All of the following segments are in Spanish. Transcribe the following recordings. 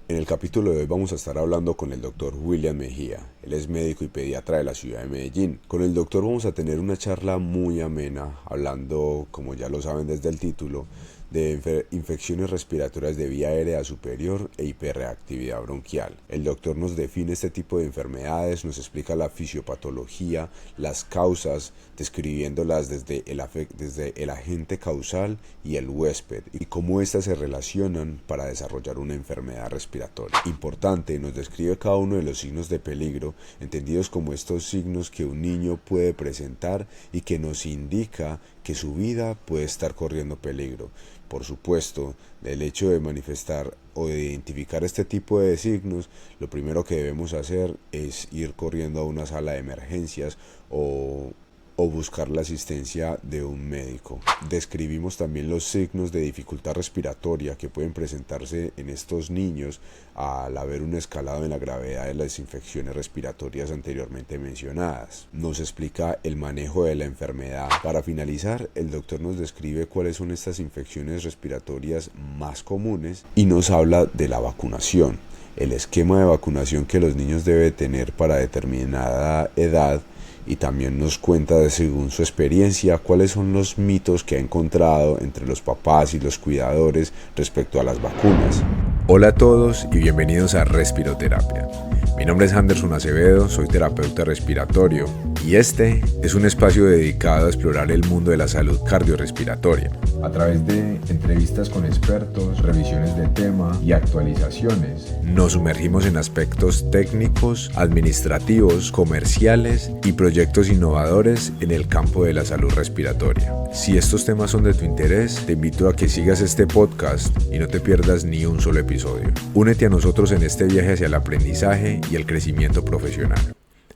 En el capítulo de hoy vamos a estar hablando con el doctor William Mejía. Él es médico y pediatra de la ciudad de Medellín. Con el doctor vamos a tener una charla muy amena, hablando, como ya lo saben desde el título, de infecciones respiratorias de vía aérea superior e hiperreactividad bronquial. El doctor nos define este tipo de enfermedades, nos explica la fisiopatología, las causas, describiéndolas desde el agente causal y el huésped, y cómo éstas se relacionan para desarrollar una enfermedad respiratoria. Importante, nos describe cada uno de los signos de peligro, entendidos como estos signos que un niño puede presentar y que nos indica que su vida puede estar corriendo peligro. Por supuesto, el hecho de manifestar o de identificar este tipo de signos, lo primero que debemos hacer es ir corriendo a una sala de emergencias o buscar la asistencia de un médico. Describimos también los signos de dificultad respiratoria que pueden presentarse en estos niños al haber un escalado en la gravedad de las infecciones respiratorias anteriormente mencionadas. Nos explica el manejo de la enfermedad. Para finalizar, el doctor nos describe cuáles son estas infecciones respiratorias más comunes y nos habla de la vacunación, el esquema de vacunación que los niños deben tener para determinada edad, y también nos cuenta de, según su experiencia, cuáles son los mitos que ha encontrado entre los papás y los cuidadores respecto a las vacunas. Hola a todos y bienvenidos a Respiroterapia. Mi nombre es Anderson Acevedo, soy terapeuta respiratorio y este es un espacio dedicado a explorar el mundo de la salud cardiorrespiratoria. A través de entrevistas con expertos, revisiones de tema y actualizaciones, nos sumergimos en aspectos técnicos, administrativos, comerciales y proyectos innovadores en el campo de la salud respiratoria. Si estos temas son de tu interés, te invito a que sigas este podcast y no te pierdas ni un solo episodio. Únete a nosotros en este viaje hacia el aprendizaje y el crecimiento profesional.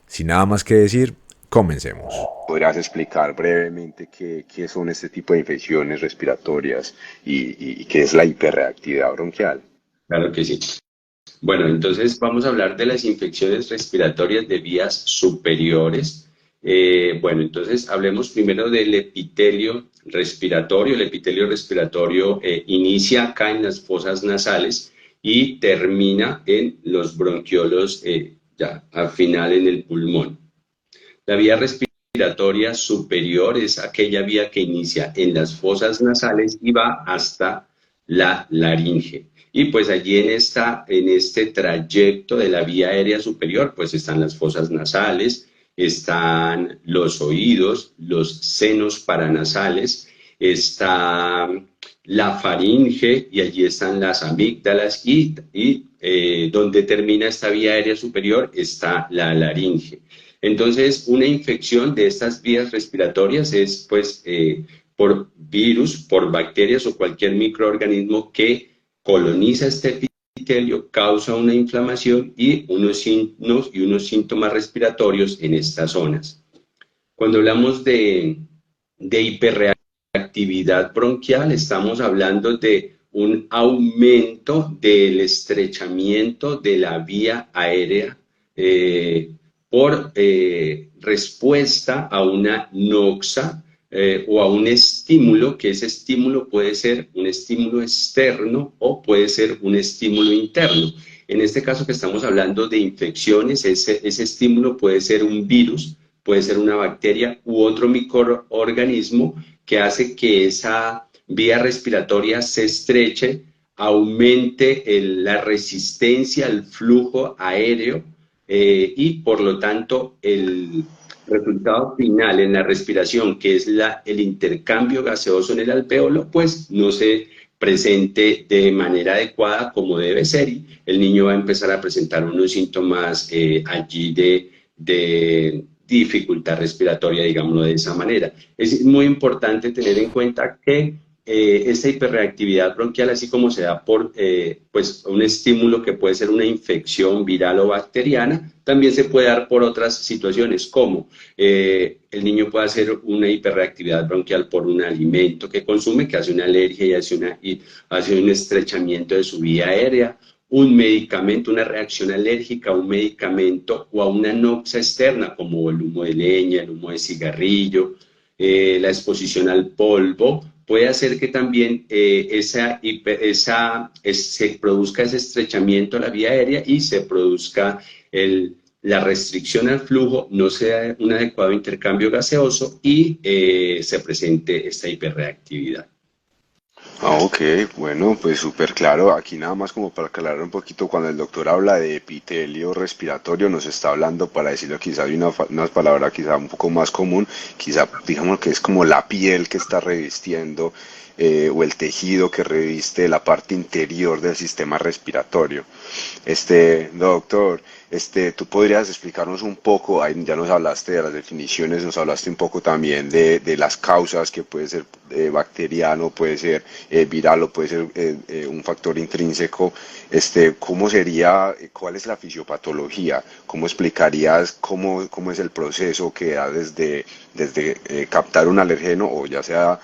Sin nada más que decir, comencemos. ¿Podrías explicar brevemente qué son este tipo de infecciones respiratorias y qué es la hiperreactividad bronquial? Claro que sí. Bueno, entonces vamos a hablar de las infecciones respiratorias de vías superiores. Bueno, entonces hablemos primero del epitelio respiratorio. El epitelio respiratorio inicia acá en las fosas nasales y termina en los bronquiolos, ya al final en el pulmón. La vía respiratoria superior es aquella vía que inicia en las fosas nasales y va hasta la laringe. Y pues allí en este trayecto de la vía aérea superior, pues están las fosas nasales, están los oídos, los senos paranasales, está la faringe y allí están las amígdalas y donde termina esta vía aérea superior está la laringe. Entonces, una infección de estas vías respiratorias es pues por virus, por bacterias o cualquier microorganismo que coloniza este epitelio, causa una inflamación y unos signos y unos síntomas respiratorios en estas zonas. Cuando hablamos de hiperreactividad bronquial, estamos hablando de un aumento del estrechamiento de la vía aérea por respuesta a una noxa o a un estímulo, que ese estímulo puede ser un estímulo externo o puede ser un estímulo interno. En este caso que estamos hablando de infecciones, ese estímulo puede ser un virus, puede ser una bacteria u otro microorganismo que hace que esa vía respiratoria se estreche, aumente la resistencia al flujo aéreo y por lo tanto el resultado final en la respiración, que es el intercambio gaseoso en el alvéolo, pues no se presente de manera adecuada como debe ser y el niño va a empezar a presentar unos síntomas allí de dificultad respiratoria, digámoslo de esa manera. Es muy importante tener en cuenta que esta hiperreactividad bronquial, así como se da por pues un estímulo que puede ser una infección viral o bacteriana, también se puede dar por otras situaciones, como el niño puede hacer una hiperreactividad bronquial por un alimento que consume, que hace una alergia y hace un estrechamiento de su vía aérea, un medicamento, una reacción alérgica a un medicamento o a una noxa externa, como el humo de leña, el humo de cigarrillo, la exposición al polvo, puede hacer que también se produzca ese estrechamiento de la vía aérea y se produzca la restricción al flujo, no sea un adecuado intercambio gaseoso y se presente esta hiperreactividad. Ah, ok, bueno, pues súper claro. Aquí nada más como para aclarar un poquito, cuando el doctor habla de epitelio respiratorio, nos está hablando, para decirlo quizá de una palabra quizá un poco más común, quizá digamos que es como la piel que está revistiendo o el tejido que reviste la parte interior del sistema respiratorio. Doctor, tú podrías explicarnos un poco, ahí ya nos hablaste de las definiciones, nos hablaste un poco también de las causas, que puede ser bacteriano, puede ser viral o puede ser un factor intrínseco. ¿Cómo sería, cuál es la fisiopatología? ¿Cómo explicarías cómo es el proceso que da desde captar un alergeno, o ya sea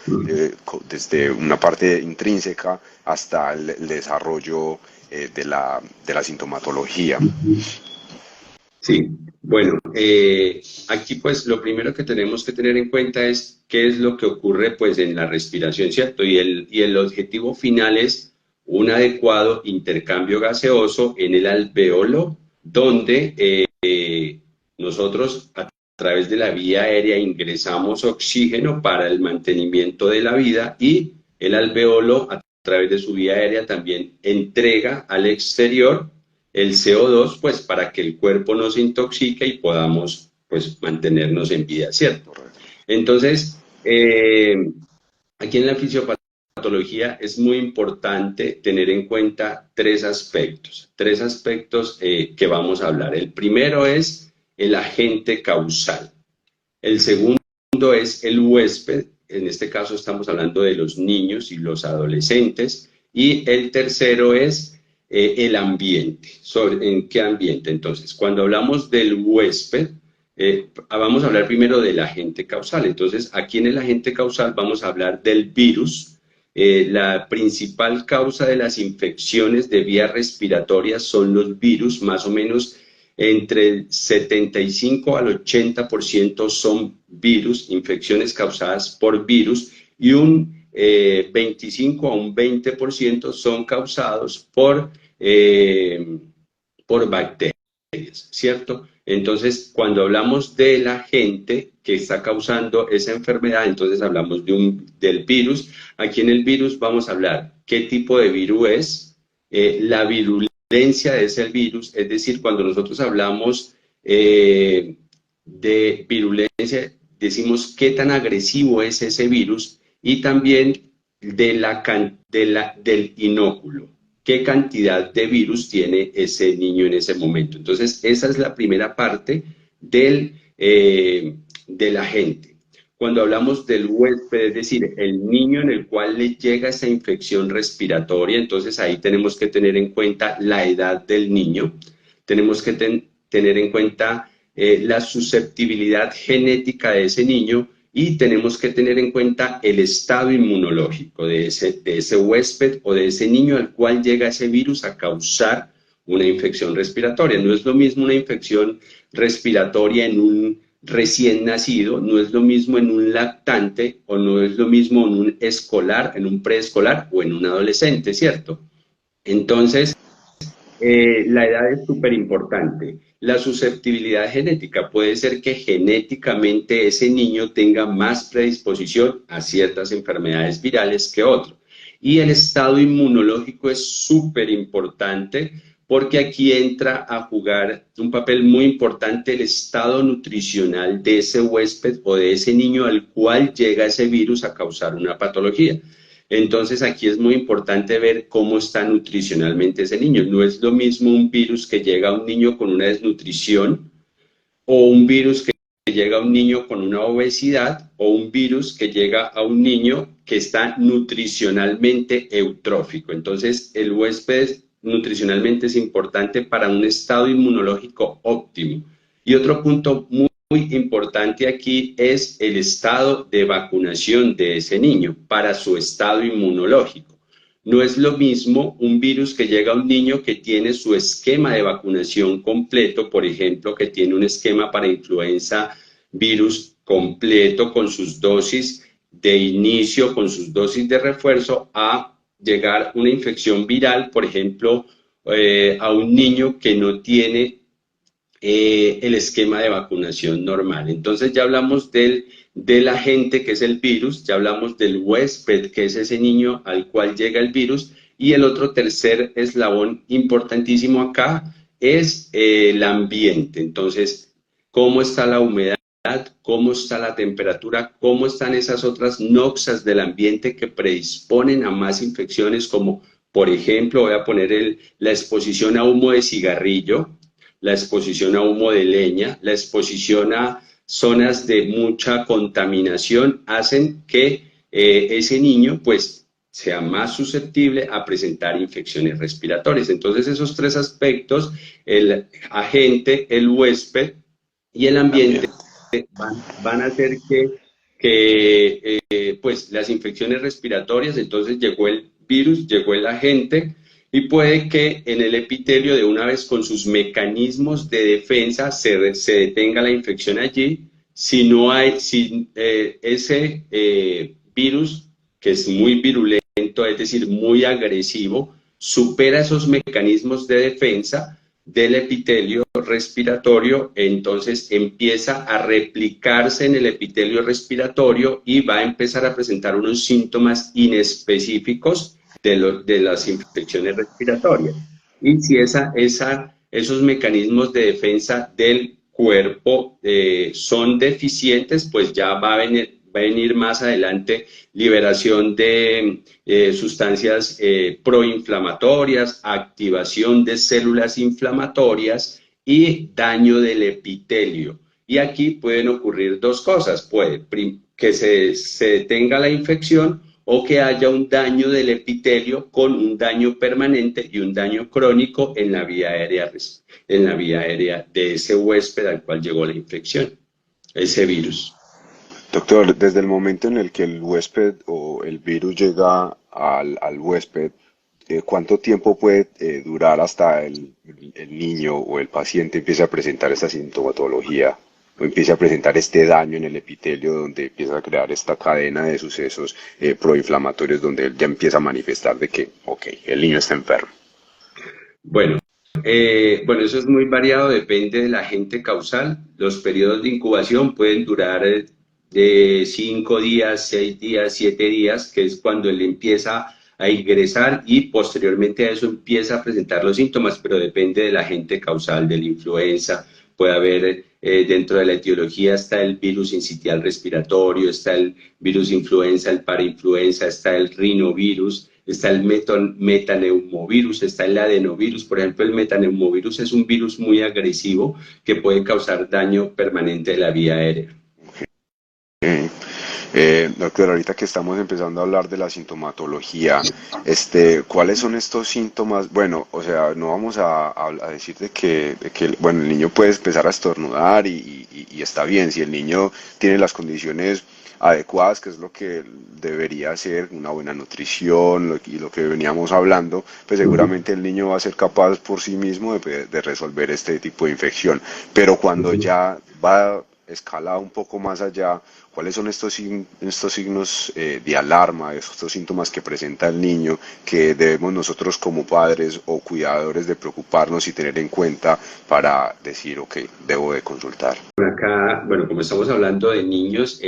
desde una parte intrínseca hasta el desarrollo de la sintomatología? Sí, bueno, aquí pues lo primero que tenemos que tener en cuenta es qué es lo que ocurre pues en la respiración, ¿cierto? Y el objetivo final es un adecuado intercambio gaseoso en el alvéolo, donde nosotros a través de la vía aérea ingresamos oxígeno para el mantenimiento de la vida, y el alvéolo a través de su vía aérea también entrega al exterior el CO2, pues para que el cuerpo no se intoxique y podamos pues mantenernos en vida, ¿cierto? Entonces, aquí en la fisiopatología es muy importante tener en cuenta tres aspectos que vamos a hablar. El primero es el agente causal. El segundo es el huésped, en este caso estamos hablando de los niños y los adolescentes, y el tercero es el ambiente. ¿En qué ambiente? Entonces, cuando hablamos del huésped, vamos a hablar primero del agente causal. Entonces, aquí en el agente causal vamos a hablar del virus. La principal causa de las infecciones de vías respiratorias son los virus, más o menos entre el 75 al 80% son virus, infecciones causadas por virus, y un 25 a un 20% son causados por bacterias, ¿cierto? Entonces, cuando hablamos del agente que está causando esa enfermedad, entonces hablamos del virus. Aquí en el virus vamos a hablar qué tipo de virus es, la virulencia de ese virus, es decir, cuando nosotros hablamos de virulencia, decimos qué tan agresivo es ese virus, y también del inóculo, qué cantidad de virus tiene ese niño en ese momento. Entonces, esa es la primera parte del agente. Cuando hablamos del huésped, es decir, el niño en el cual le llega esa infección respiratoria, entonces ahí tenemos que tener en cuenta la edad del niño, tenemos que tener en cuenta la susceptibilidad genética de ese niño, y tenemos que tener en cuenta el estado inmunológico de ese huésped o de ese niño al cual llega ese virus a causar una infección respiratoria. No es lo mismo una infección respiratoria en un recién nacido, no es lo mismo en un lactante, o no es lo mismo en un escolar, en un preescolar o en un adolescente, ¿cierto? Entonces, la edad es súper importante. La susceptibilidad genética puede ser que genéticamente ese niño tenga más predisposición a ciertas enfermedades virales que otro. Y el estado inmunológico es súper importante, porque aquí entra a jugar un papel muy importante el estado nutricional de ese huésped o de ese niño al cual llega ese virus a causar una patología. Entonces aquí es muy importante ver cómo está nutricionalmente ese niño. No es lo mismo un virus que llega a un niño con una desnutrición, o un virus que llega a un niño con una obesidad, o un virus que llega a un niño que está nutricionalmente eutrófico. Entonces el huésped nutricionalmente es importante para un estado inmunológico óptimo. Y otro punto muy importante aquí es el estado de vacunación de ese niño para su estado inmunológico. No es lo mismo un virus que llega a un niño que tiene su esquema de vacunación completo, por ejemplo, que tiene un esquema para influenza virus completo con sus dosis de inicio con sus dosis de refuerzo a llegar una infección viral, por ejemplo, a un niño que no tiene el esquema de vacunación normal. Entonces ya hablamos del agente que es el virus, ya hablamos del huésped que es ese niño al cual llega el virus, y el otro tercer eslabón importantísimo acá es el ambiente. Entonces, ¿cómo está la humedad? ¿Cómo está la temperatura? ¿Cómo están esas otras noxas del ambiente que predisponen a más infecciones? Como, por ejemplo, voy a poner la exposición a humo de cigarrillo, la exposición a humo de leña, la exposición a zonas de mucha contaminación, hacen que ese niño pues sea más susceptible a presentar infecciones respiratorias. Entonces esos tres aspectos, el agente, el huésped y el ambiente, van a hacer que pues las infecciones respiratorias, entonces llegó el virus, llegó el agente, y puede que en el epitelio de una vez con sus mecanismos de defensa se detenga la infección allí. Si no hay, si ese virus, que es muy virulento, es decir, muy agresivo, supera esos mecanismos de defensa del epitelio respiratorio, entonces empieza a replicarse en el epitelio respiratorio y va a empezar a presentar unos síntomas inespecíficos de las infecciones respiratorias. Y si esos mecanismos de defensa del cuerpo son deficientes, pues ya va a venir más adelante liberación de sustancias proinflamatorias, activación de células inflamatorias y daño del epitelio. Y aquí pueden ocurrir dos cosas: puede que se detenga la infección, o que haya un daño del epitelio con un daño permanente y un daño crónico en la vía aérea de ese huésped al cual llegó la infección, ese virus. Doctor, desde el momento en el que el huésped o el virus llega al huésped, ¿cuánto tiempo puede durar hasta el niño o el paciente empiece a presentar esta sintomatología o empiece a presentar este daño en el epitelio, donde empieza a crear esta cadena de sucesos proinflamatorios, donde él ya empieza a manifestar de que, ok, el niño está enfermo? Bueno, bueno, eso es muy variado, depende del agente causal. Los periodos de incubación pueden durar de 5 días, 6 días, 7 días, que es cuando él empieza a ingresar y posteriormente a eso empieza a presentar los síntomas, pero depende del agente causal de la influenza. Puede haber, dentro de la etiología está el virus sincitial respiratorio, está el virus influenza, el parainfluenza, está el rinovirus, está el metaneumovirus, está el adenovirus. Por ejemplo, el metaneumovirus es un virus muy agresivo que puede causar daño permanente de la vía aérea. Doctor, ahorita que estamos empezando a hablar de la sintomatología, ¿cuáles son estos síntomas? Bueno, o sea, no vamos a decir bueno, el niño puede empezar a estornudar y está bien, si el niño tiene las condiciones adecuadas, que es lo que debería ser una buena nutrición y lo que veníamos hablando, pues seguramente el niño va a ser capaz por sí mismo de resolver este tipo de infección. Pero cuando ya va escala un poco más allá, ¿cuáles son estos signos de alarma, estos síntomas que presenta el niño, que debemos nosotros como padres o cuidadores de preocuparnos y tener en cuenta para decir, ok, debo de consultar? Acá, bueno, como estamos hablando de niños,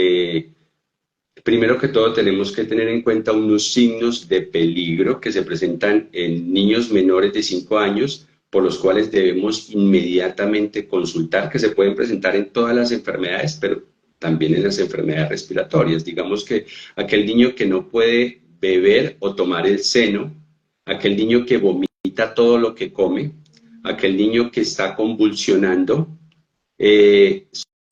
primero que todo tenemos que tener en cuenta unos signos de peligro que se presentan en niños menores de 5 años, por los cuales debemos inmediatamente consultar, que se pueden presentar en todas las enfermedades, pero también en las enfermedades respiratorias. Digamos que aquel niño que no puede beber o tomar el seno, aquel niño que vomita todo lo que come, aquel niño que está convulsionando,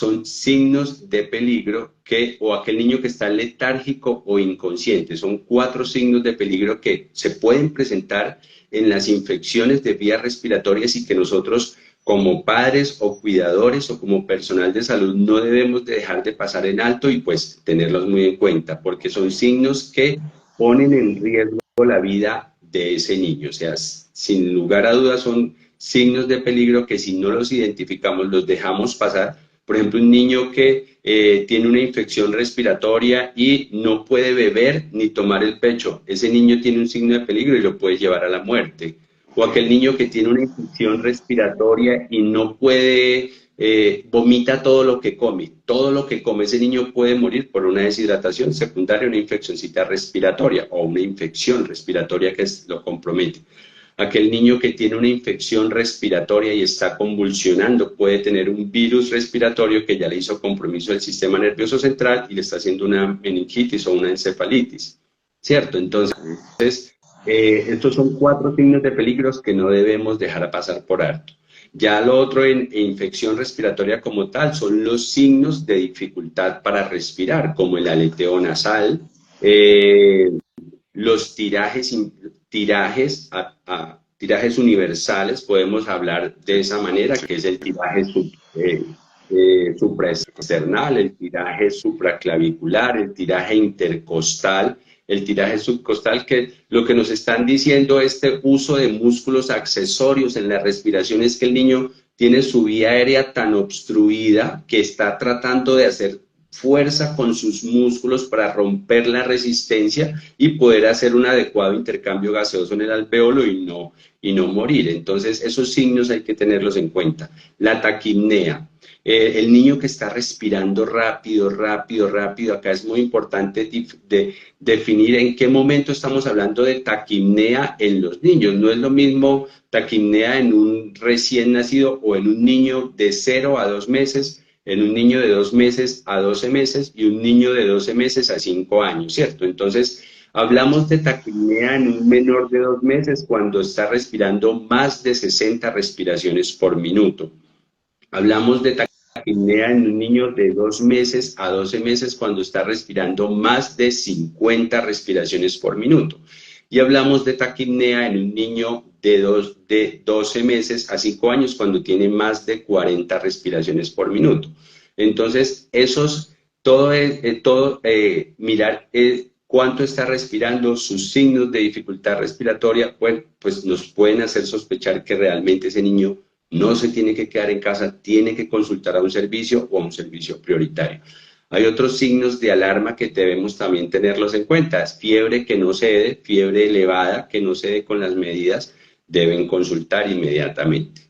son signos de peligro o aquel niño que está letárgico o inconsciente. Son 4 signos de peligro que se pueden presentar en las infecciones de vías respiratorias y que nosotros como padres o cuidadores o como personal de salud no debemos de dejar de pasar en alto y pues tenerlos muy en cuenta, porque son signos que ponen en riesgo la vida de ese niño. O sea, sin lugar a dudas son signos de peligro que si no los identificamos, los dejamos pasar, Por ejemplo, un niño que tiene una infección respiratoria y no puede beber ni tomar el pecho. Ese niño tiene un signo de peligro y lo puede llevar a la muerte. O aquel niño que tiene una infección respiratoria y no puede, vomita todo lo que come. Todo lo que come ese niño puede morir por una deshidratación secundaria, una infeccióncita respiratoria o una infección respiratoria que lo compromete. Aquel niño que tiene una infección respiratoria y está convulsionando puede tener un virus respiratorio que ya le hizo compromiso del sistema nervioso central y le está haciendo una meningitis o una encefalitis, ¿cierto? Entonces, estos son 4 signos de peligros que no debemos dejar pasar por alto. Ya lo otro en infección respiratoria como tal son los signos de dificultad para respirar, como el aleteo nasal, los tirajes universales, podemos hablar de esa manera, que es el tiraje supraesternal, el tiraje supraclavicular, el tiraje intercostal, el tiraje subcostal, que lo que nos están diciendo este uso de músculos accesorios en la respiración es que el niño tiene su vía aérea tan obstruida que está tratando de hacer fuerza con sus músculos para romper la resistencia y poder hacer un adecuado intercambio gaseoso en el alveolo y no morir. Entonces, esos signos hay que tenerlos en cuenta. La taquipnea. El niño que está respirando rápido, rápido, rápido, acá es muy importante definir en qué momento estamos hablando de taquipnea en los niños. No es lo mismo taquipnea en un recién nacido o en un niño de 0 a 2 meses, en un niño de 2 meses a 12 meses y un niño de 12 meses a 5 años, ¿cierto? Entonces, hablamos de taquipnea en un menor de 2 meses cuando está respirando más de 60 respiraciones por minuto. Hablamos de taquipnea en un niño de 2 meses a 12 meses cuando está respirando más de 50 respiraciones por minuto. Y hablamos de taquipnea en un niño de 12 meses a 5 años cuando tiene más de 40 respiraciones por minuto. Entonces, mirar cuánto está respirando, sus signos de dificultad respiratoria, bueno, pues nos pueden hacer sospechar que realmente ese niño no se tiene que quedar en casa, tiene que consultar a un servicio o a un servicio prioritario. Hay otros signos de alarma que debemos también tenerlos en cuenta. Fiebre que no cede, fiebre elevada que no cede con las medidas, deben consultar inmediatamente.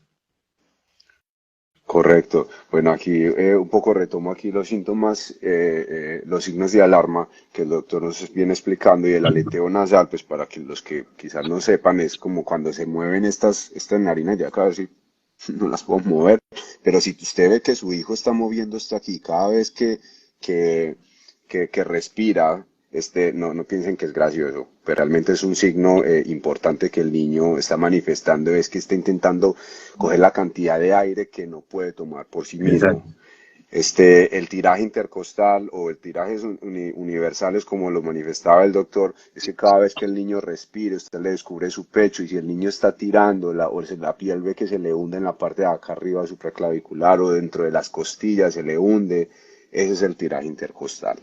Correcto. Bueno, aquí un poco retomo aquí los síntomas, los signos de alarma que el doctor nos viene explicando y el aleteo nasal, pues para que los que quizás no sepan, es como cuando se mueven estas narinas, ya cada vez no las puedo mover, pero si usted ve que su hijo está moviendo esto aquí cada vez que respira, no piensen que es gracioso, pero realmente es un signo importante que el niño está manifestando, es que está intentando coger la cantidad de aire que no puede tomar por sí mismo. Exacto. El tiraje intercostal o el tiraje universal es como lo manifestaba el doctor, es que cada vez que el niño respire, usted le descubre su pecho y si el niño está tirando, la piel ve que se le hunde en la parte de acá arriba supraclavicular o dentro de las costillas, se le hunde, ese es el tiraje intercostal.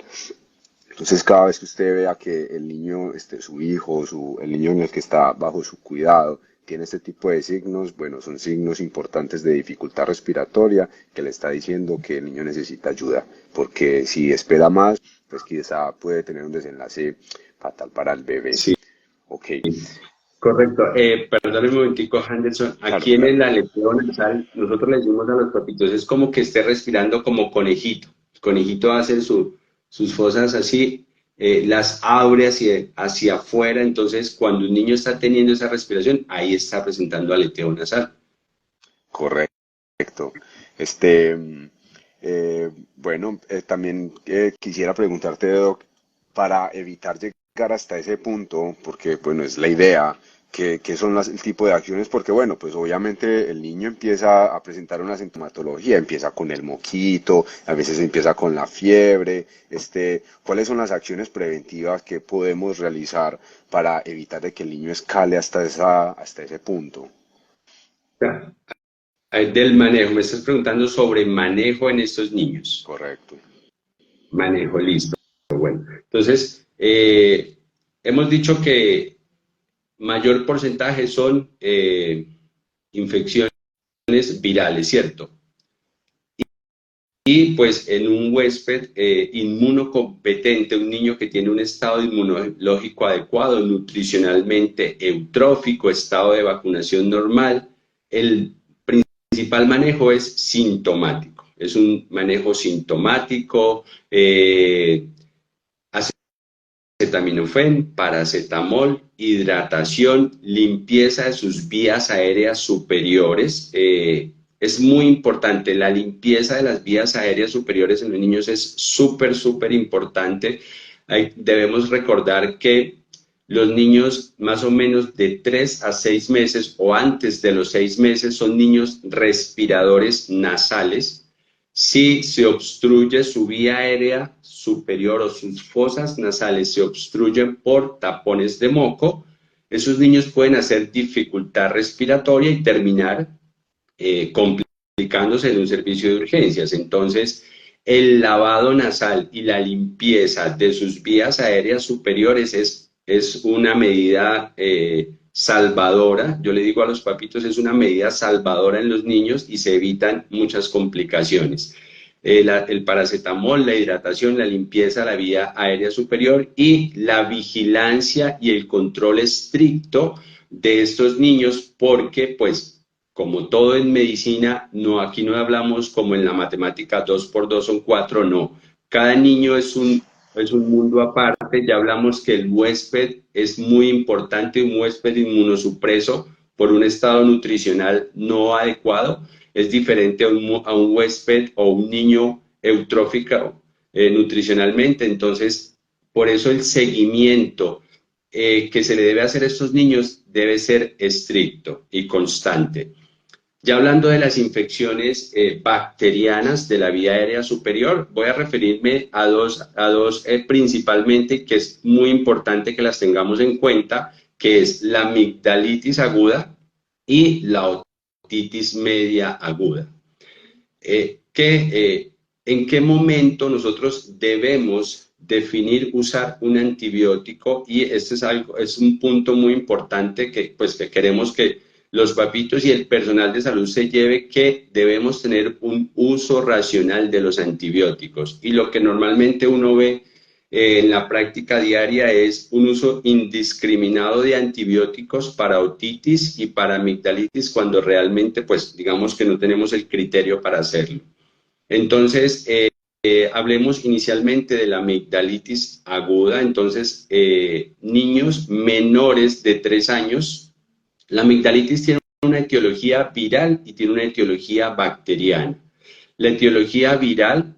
Entonces, cada vez que usted vea que el niño, su hijo, el niño en el que está bajo su cuidado, tiene este tipo de signos, bueno, son signos importantes de dificultad respiratoria que le está diciendo que el niño necesita ayuda, porque si espera más, pues quizá puede tener un desenlace fatal para el bebé. Sí. Ok. Correcto. Perdón un momentico, Henderson. Claro, Aquí en claro. el aleteo nasal, nosotros le decimos a los papitos, es como que esté respirando como conejito. El conejito hace sus fosas así, las abre hacia afuera. Entonces, cuando un niño está teniendo esa respiración, ahí está presentando aleteo nasal. Correcto. Bueno, también quisiera preguntarte, Doc, para evitar llegar hasta ese punto, porque bueno, es la idea, que son el tipo de acciones, porque bueno, pues obviamente el niño empieza a presentar una sintomatología, empieza con el moquito, a veces empieza con la fiebre, ¿cuáles son las acciones preventivas que podemos realizar para evitar de que el niño escale hasta ese punto? Del manejo, me estás preguntando sobre manejo en estos niños. Correcto. Manejo, listo. Bueno, entonces, hemos dicho que mayor porcentaje son infecciones virales, ¿cierto? y pues en un huésped inmunocompetente, un niño que tiene un estado inmunológico adecuado, nutricionalmente eutrófico, estado de vacunación normal, el principal manejo es sintomático. Es un manejo sintomático, acetaminofén, paracetamol, hidratación, limpieza de sus vías aéreas superiores. Es muy importante, la limpieza de las vías aéreas superiores en los niños es súper importante. Debemos recordar que los niños más o menos de 3 a 6 meses o antes de los 6 meses son niños respiradores nasales. Si se obstruye su vía aérea superior o sus fosas nasales se obstruyen por tapones de moco, esos niños pueden hacer dificultad respiratoria y terminar complicándose en un servicio de urgencias. Entonces, el lavado nasal y la limpieza de sus vías aéreas superiores es una medida salvadora. Yo le digo a los papitos, es una medida salvadora en los niños y se evitan muchas complicaciones. El paracetamol, la hidratación, la limpieza de la vía aérea superior y la vigilancia y el control estricto de estos niños, porque pues como todo en medicina, no, aquí no hablamos como en la matemática 2 por 2 son 4, no. Cada niño es un mundo aparte. Ya hablamos que el huésped es muy importante, un huésped inmunosupreso por un estado nutricional no adecuado. Es diferente a un huésped o un niño eutrófico nutricionalmente. Entonces, por eso el seguimiento que se le debe hacer a estos niños debe ser estricto y constante. Ya hablando de las infecciones bacterianas de la vía aérea superior, voy a referirme a dos principalmente, que es muy importante que las tengamos en cuenta, que es la amigdalitis aguda y la otitis media aguda. ¿En qué momento nosotros debemos definir usar un antibiótico? Y este es un punto muy importante que queremos que los papitos y el personal de salud se lleve, que debemos tener un uso racional de los antibióticos. Y lo que normalmente uno ve en la práctica diaria es un uso indiscriminado de antibióticos para otitis y para amigdalitis, cuando realmente, pues, digamos que no tenemos el criterio para hacerlo. Entonces, hablemos inicialmente de la amigdalitis aguda. Entonces, niños menores de 3 años, la amigdalitis tiene una etiología viral y tiene una etiología bacteriana. La etiología viral,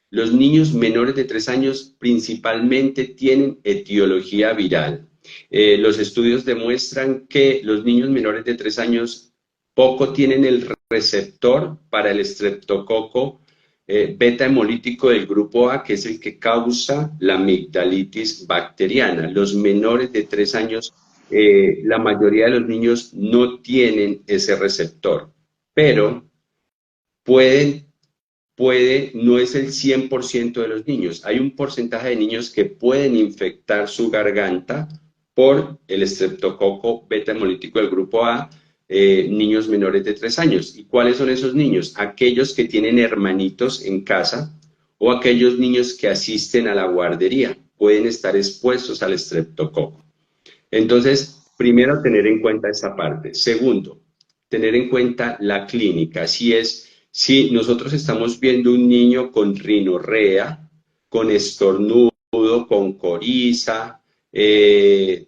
los niños menores de 3 años principalmente tienen etiología viral. Los estudios demuestran que los niños menores de 3 años poco tienen el receptor para el estreptococo beta hemolítico del grupo A, que es el que causa la amigdalitis bacteriana. Los menores de 3 años, la mayoría de los niños no tienen ese receptor, pero no es el 100% de los niños. Hay un porcentaje de niños que pueden infectar su garganta por el estreptococo beta hemolítico del grupo A, niños menores de 3 años. ¿Y cuáles son esos niños? Aquellos que tienen hermanitos en casa o aquellos niños que asisten a la guardería pueden estar expuestos al estreptococo. Entonces, primero, tener en cuenta esa parte. Segundo, tener en cuenta la clínica. Si nosotros estamos viendo un niño con rinorrea, con estornudo, con coriza, ese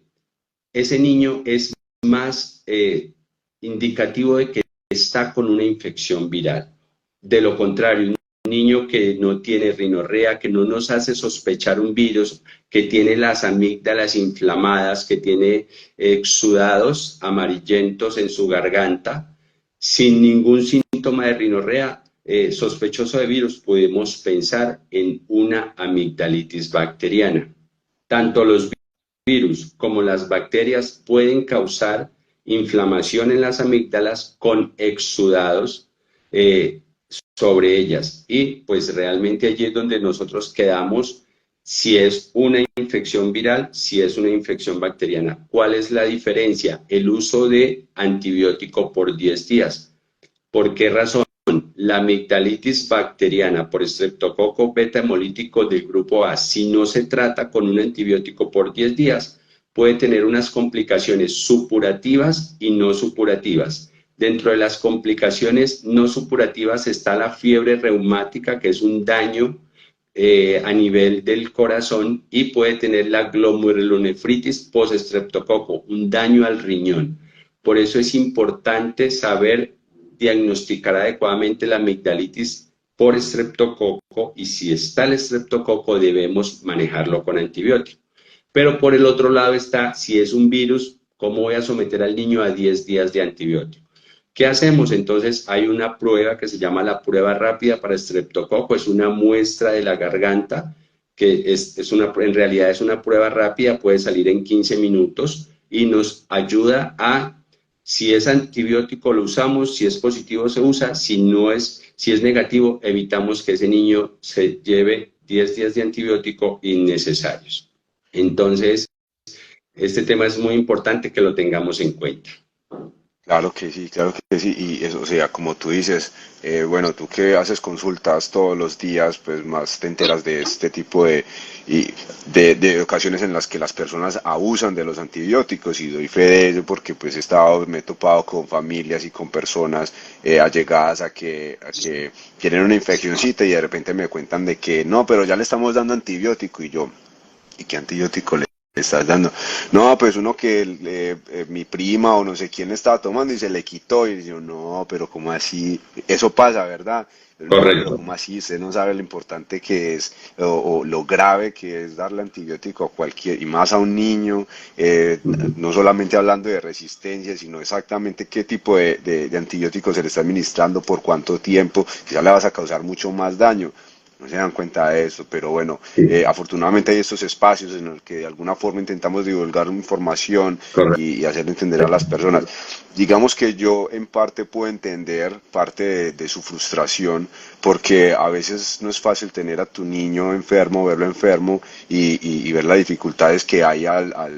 niño es más indicativo de que está con una infección viral. De lo contrario, un niño que no tiene rinorrea, que no nos hace sospechar un virus, que tiene las amígdalas inflamadas, que tiene exudados amarillentos en su garganta, sin ningún síntoma de rinorrea sospechoso de virus, podemos pensar en una amigdalitis bacteriana. Tanto los virus como las bacterias pueden causar inflamación en las amígdalas con exudados sobre ellas, y pues realmente allí es donde nosotros quedamos si es una infección viral, si es una infección bacteriana. ¿Cuál es la diferencia? El uso de antibiótico por 10 días. ¿Por qué razón? la amigdalitis bacteriana por estreptococo beta hemolítico del grupo A, si no se trata con un antibiótico por 10 días, puede tener unas complicaciones supurativas y no supurativas. Dentro de las complicaciones no supurativas está la fiebre reumática, que es un daño a nivel del corazón, y puede tener la glomerulonefritis post-estreptococo, un daño al riñón. Por eso es importante saber diagnosticar adecuadamente la amigdalitis por estreptococo, y si está el estreptococo debemos manejarlo con antibiótico. Pero por el otro lado está, si es un virus, ¿cómo voy a someter al niño a 10 días de antibiótico? ¿Qué hacemos? Entonces hay una prueba que se llama la prueba rápida para estreptococo, es una muestra de la garganta, que en realidad es una prueba rápida, puede salir en 15 minutos y nos ayuda a, si es antibiótico lo usamos, si es positivo se usa, si es negativo evitamos que ese niño se lleve 10 días de antibiótico innecesarios. Entonces, este tema es muy importante que lo tengamos en cuenta. Claro que sí, y eso, o sea, como tú dices, bueno, tú que haces consultas todos los días, pues más te enteras de este tipo y de ocasiones en las que las personas abusan de los antibióticos, y doy fe de ello porque pues me he topado con familias y con personas allegadas a que tienen una infeccióncita y de repente me cuentan de que no, pero ya le estamos dando antibiótico, y yo, ¿y qué antibiótico le estás dando? No, pues uno que mi prima o no sé quién estaba tomando y se le quitó, y yo, no, pero ¿cómo así? Eso pasa, ¿verdad? No, pero Correcto. ¿cómo así? Usted no sabe lo importante que es, o lo grave que es darle antibiótico a cualquier, y más a un niño, no solamente hablando de resistencia, sino exactamente qué tipo de antibiótico se le está administrando, por cuánto tiempo, que ya le vas a causar mucho más daño. No se dan cuenta de eso, pero bueno, Sí, afortunadamente hay estos espacios en los que de alguna forma intentamos divulgar información correcto. y hacer entender a las personas. Digamos que yo en parte puedo entender parte de su frustración, porque a veces no es fácil tener a tu niño enfermo, verlo enfermo, y ver las dificultades que hay al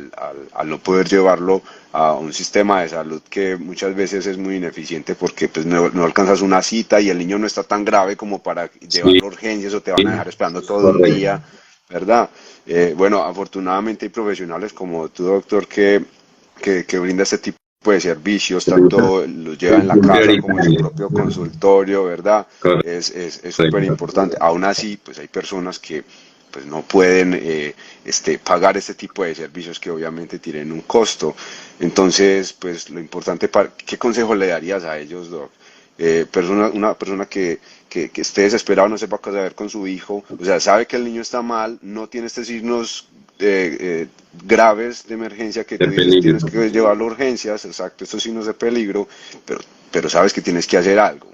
no poder llevarlo a un sistema de salud que muchas veces es muy ineficiente, porque pues no alcanzas una cita y el niño no está tan grave como para Sí, llevarlo a urgencias, o te van a dejar esperando todo un correcto. día, ¿verdad? Bueno, afortunadamente hay profesionales como tu doctor que brinda este tipo de servicios, tanto los lleva en la casa como en su Prioritario. propio consultorio, ¿verdad? Correcto. Es súper importante. Aún así, pues hay personas que pues no pueden pagar este tipo de servicios que obviamente tienen un costo. Entonces, pues lo importante, ¿qué consejo le darías a ellos, Doc? Una persona que esté desesperado, no sepa qué hacer con su hijo, o sea, sabe que el niño está mal, no tiene estos signos graves de emergencia que De tú dices tienes peligro. que llevarlo a urgencias, exacto, estos signos de peligro, pero sabes que tienes que hacer algo.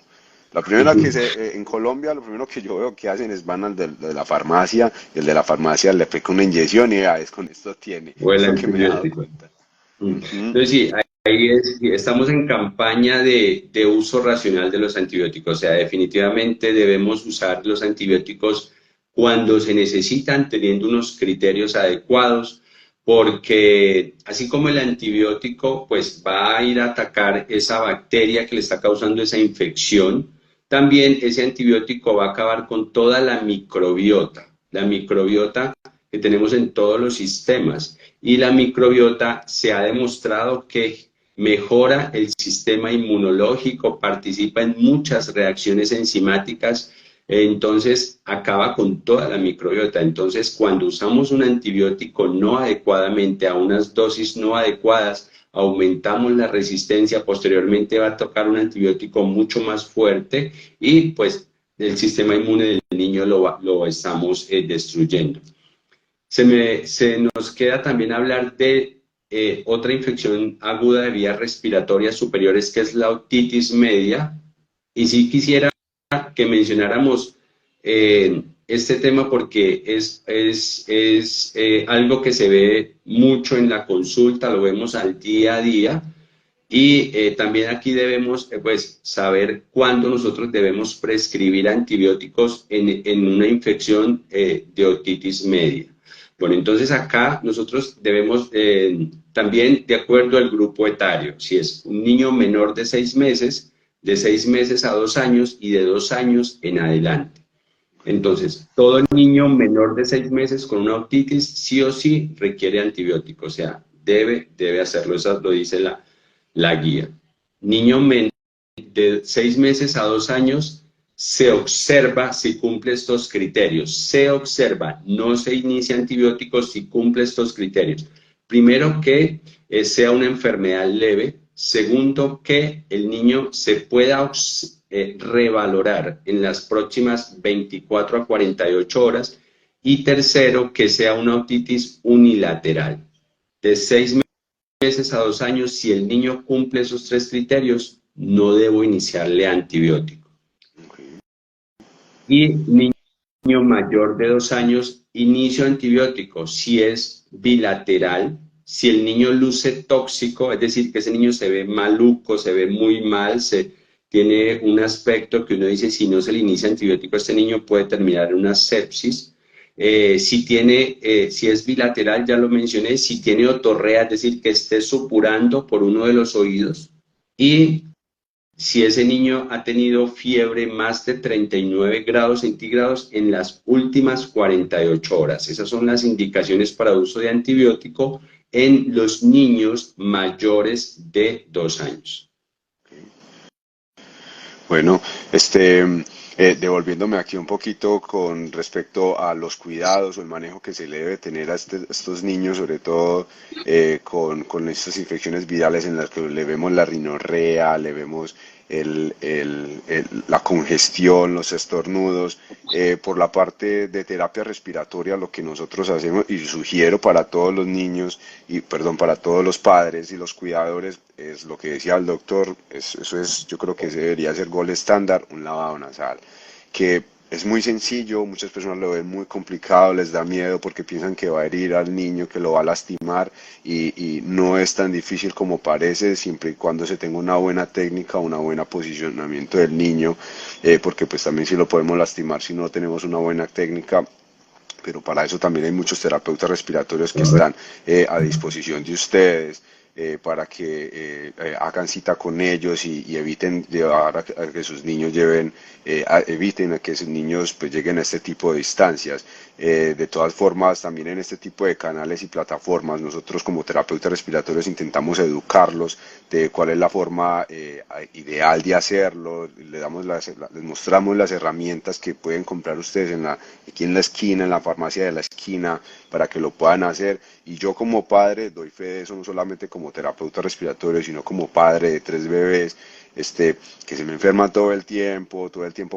La primera Ujú. en Colombia, lo primero que yo veo que hacen es van de la farmacia, y el de la farmacia le aplica una inyección y es con esto tiene, O el es lo que me he dado antibiótico. cuenta. Ujú. Entonces, sí, estamos en campaña de uso racional de los antibióticos. O sea, definitivamente debemos usar los antibióticos cuando se necesitan, teniendo unos criterios adecuados, porque así como el antibiótico pues va a ir a atacar esa bacteria que le está causando esa infección, también ese antibiótico va a acabar con toda la microbiota que tenemos en todos los sistemas. Y la microbiota se ha demostrado que mejora el sistema inmunológico, participa en muchas reacciones enzimáticas, entonces acaba con toda la microbiota. Entonces, cuando usamos un antibiótico no adecuadamente, a unas dosis no adecuadas, aumentamos la resistencia, posteriormente va a tocar un antibiótico mucho más fuerte y pues el sistema inmune del niño lo estamos destruyendo. Se nos queda también hablar de otra infección aguda de vías respiratorias superiores, que es la otitis media. Y sí quisiera que mencionáramos este tema porque es algo que se ve mucho en la consulta, lo vemos al día a día. Y también aquí debemos pues, saber cuándo nosotros debemos prescribir antibióticos en una infección de otitis media. Bueno, entonces acá nosotros debemos también, de acuerdo al grupo etario, si es un niño menor de 6 meses, de 6 meses a 2 años y de 2 años en adelante. Entonces, todo niño menor de 6 meses con una otitis sí o sí requiere antibiótico, o sea, debe hacerlo, eso lo dice la guía. Niño de 6 meses a 2 años se observa si cumple estos criterios, se observa, no se inicia antibióticos si cumple estos criterios. Primero, que sea una enfermedad leve. Segundo, que el niño se pueda revalorar en las próximas 24 a 48 horas. Y tercero, que sea una otitis unilateral. De 6 meses a 2 años, si el niño cumple esos tres criterios, no debo iniciarle antibiótico. Y niño mayor de 2 años, inicio antibiótico si es bilateral, si el niño luce tóxico, es decir, que ese niño se ve maluco, se ve muy mal, tiene un aspecto que uno dice, si no se le inicia antibiótico a este niño puede terminar en una sepsis. Si es bilateral, ya lo mencioné, si tiene otorrea, es decir, que esté supurando por uno de los oídos, y si ese niño ha tenido fiebre más de 39 grados centígrados en las últimas 48 horas. Esas son las indicaciones para uso de antibiótico en los niños mayores de 2 años. Bueno, devolviéndome aquí un poquito con respecto a los cuidados o el manejo que se le debe tener a estos niños, sobre todo con estas infecciones virales en las que le vemos la rinorrea, le vemos la congestión, los estornudos. Por la parte de terapia respiratoria, lo que nosotros hacemos y sugiero para todos los niños, para todos los padres y los cuidadores, es lo que decía el doctor, eso es, yo creo que ese debería ser gol estándar, un lavado nasal, que es muy sencillo, muchas personas lo ven muy complicado, les da miedo porque piensan que va a herir al niño, que lo va a lastimar, y no es tan difícil como parece, siempre y cuando se tenga una buena técnica, un buen posicionamiento del niño, porque pues también sí lo podemos lastimar si no tenemos una buena técnica. Pero para eso también hay muchos terapeutas respiratorios que están a disposición de ustedes, para que hagan cita con ellos y eviten llevar a que sus niños eviten a que sus niños pues lleguen a este tipo de instancias. De todas formas, también en este tipo de canales y plataformas, nosotros como terapeutas respiratorios intentamos educarlos de cuál es la forma ideal de hacerlo, les mostramos las herramientas que pueden comprar ustedes aquí en la esquina, en la farmacia de la esquina, para que lo puedan hacer. Y yo como padre doy fe de eso, no solamente como terapeuta respiratorio, sino como padre de 3 bebés, que se me enferman todo el tiempo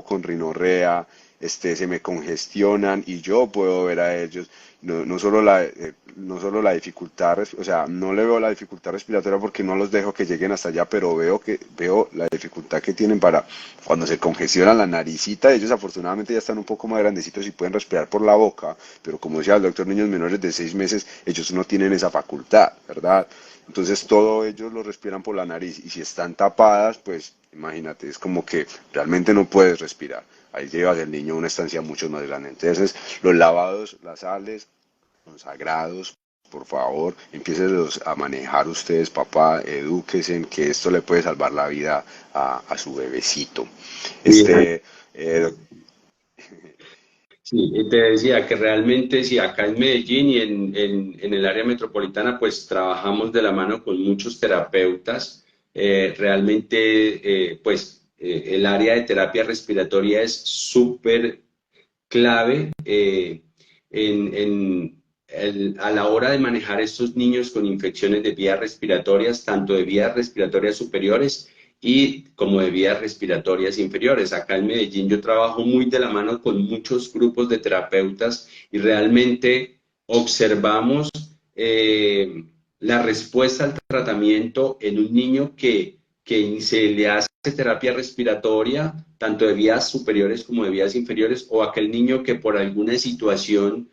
con rinorrea, se me congestionan y yo puedo ver a ellos, no solo la dificultad, o sea, no le veo la dificultad respiratoria porque no los dejo que lleguen hasta allá, pero veo la dificultad que tienen para cuando se congestionan la naricita. Ellos afortunadamente ya están un poco más grandecitos y pueden respirar por la boca, pero como decía el doctor, niños menores de 6 meses, ellos no tienen esa facultad, ¿verdad? Entonces todo ellos lo respiran por la nariz y si están tapadas, pues imagínate, es como que realmente no puedes respirar. Ahí llevas el niño a una estancia mucho más grande. Entonces los lavados, las sales, los sagrados, por favor, empiecen a manejar ustedes, papá, edúquense, que esto le puede salvar la vida a su bebecito. Sí, te decía que realmente sí, acá en Medellín y en el área metropolitana, pues trabajamos de la mano con muchos terapeutas. Realmente, el área de terapia respiratoria es súper clave a la hora de manejar estos niños con infecciones de vías respiratorias, tanto de vías respiratorias superiores y como de vías respiratorias inferiores. Acá en Medellín yo trabajo muy de la mano con muchos grupos de terapeutas y realmente observamos la respuesta al tratamiento en un niño que se le hace terapia respiratoria, tanto de vías superiores como de vías inferiores, o aquel niño que por alguna situación,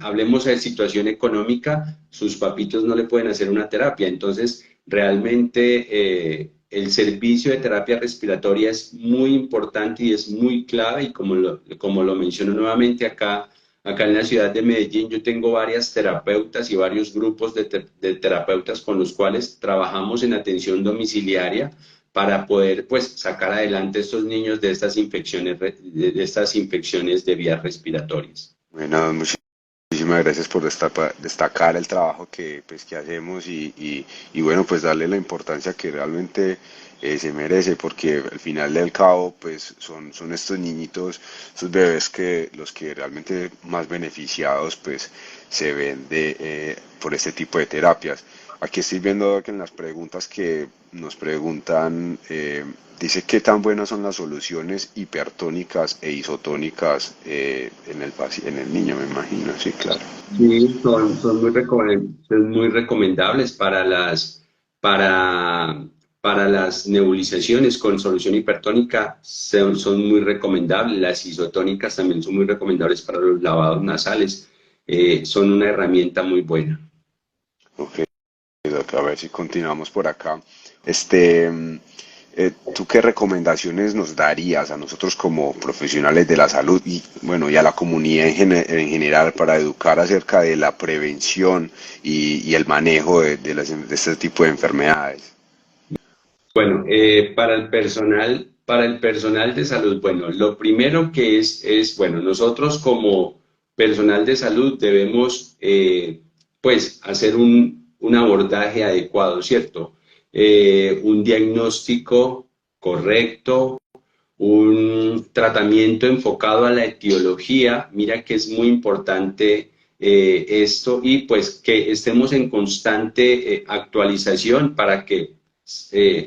hablemos de situación económica, sus papitos no le pueden hacer una terapia. Entonces, realmente el servicio de terapia respiratoria es muy importante y es muy clave, y como lo menciono nuevamente acá en la ciudad de Medellín, yo tengo varias terapeutas y varios grupos de terapeutas con los cuales trabajamos en atención domiciliaria para poder pues sacar adelante a estos niños de estas infecciones, de estas infecciones de vías respiratorias. Bueno, muchísimas gracias por destacar el trabajo que, pues, que hacemos y bueno, pues darle la importancia que realmente se merece, porque al final del cabo, pues son estos niñitos, estos bebés que los que realmente más beneficiados, pues se ven por este tipo de terapias. Aquí estoy viendo que en las preguntas que nos preguntan, dice qué tan buenas son las soluciones hipertónicas e isotónicas en el niño, me imagino, sí, claro. Sí, son muy recomendables para, para las nebulizaciones con solución hipertónica, son muy recomendables. Las isotónicas también son muy recomendables para los lavados nasales. Son una herramienta muy buena. Ok, a ver si continuamos por acá. Este, ¿Tú qué recomendaciones nos darías a nosotros como profesionales de la salud y bueno, y a la comunidad en general para educar acerca de la prevención y el manejo de este tipo de enfermedades? Bueno, para el personal de salud, bueno, lo primero que bueno, nosotros como personal de salud debemos, pues, hacer un abordaje adecuado, ¿cierto? Un diagnóstico correcto, un tratamiento enfocado a la etiología. Mira que es muy importante esto y pues que estemos en constante actualización para que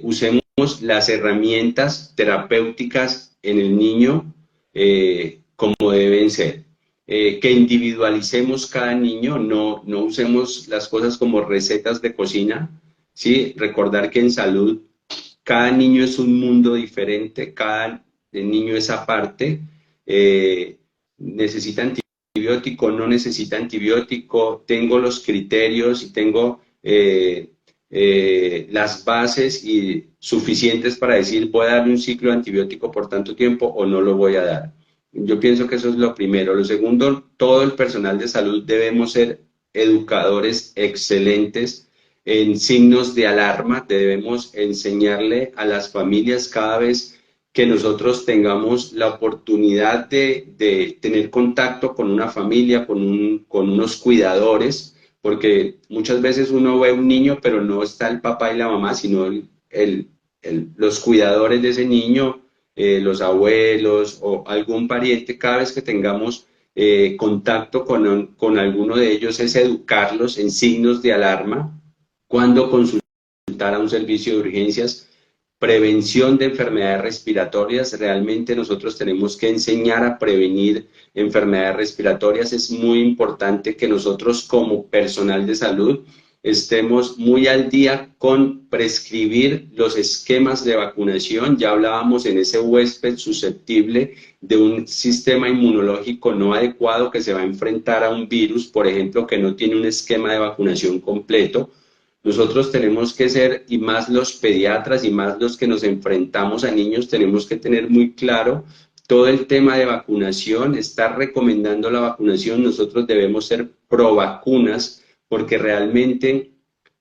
usemos las herramientas terapéuticas en el niño como deben ser. Que individualicemos cada niño, no usemos las cosas como recetas de cocina, ¿sí? Recordar que en salud cada niño es un mundo diferente, cada niño es aparte, necesita antibiótico, no necesita antibiótico, tengo los criterios y tengo las bases suficientes para decir voy a darle un ciclo de antibiótico por tanto tiempo o no lo voy a dar. Yo pienso que eso es lo primero. Lo segundo, todo el personal de salud debemos ser educadores excelentes en signos de alarma. Debemos enseñarle a las familias cada vez que nosotros tengamos la oportunidad de tener contacto con una familia, con unos cuidadores, porque muchas veces uno ve un niño, pero no está el papá y la mamá, sino los cuidadores de ese niño, los abuelos o algún pariente. Cada vez que tengamos contacto con alguno de ellos es educarlos en signos de alarma, cuando consultar a un servicio de urgencias, prevención de enfermedades respiratorias. Realmente nosotros tenemos que enseñar a prevenir enfermedades respiratorias. Es muy importante que nosotros como personal de salud estemos muy al día con prescribir los esquemas de vacunación. Ya hablábamos en ese huésped susceptible de un sistema inmunológico no adecuado que se va a enfrentar a un virus, por ejemplo, que no tiene un esquema de vacunación completo. Nosotros tenemos que ser, y más los pediatras y más los que nos enfrentamos a niños, tenemos que tener muy claro todo el tema de vacunación, estar recomendando la vacunación. Nosotros debemos ser pro vacunas, porque realmente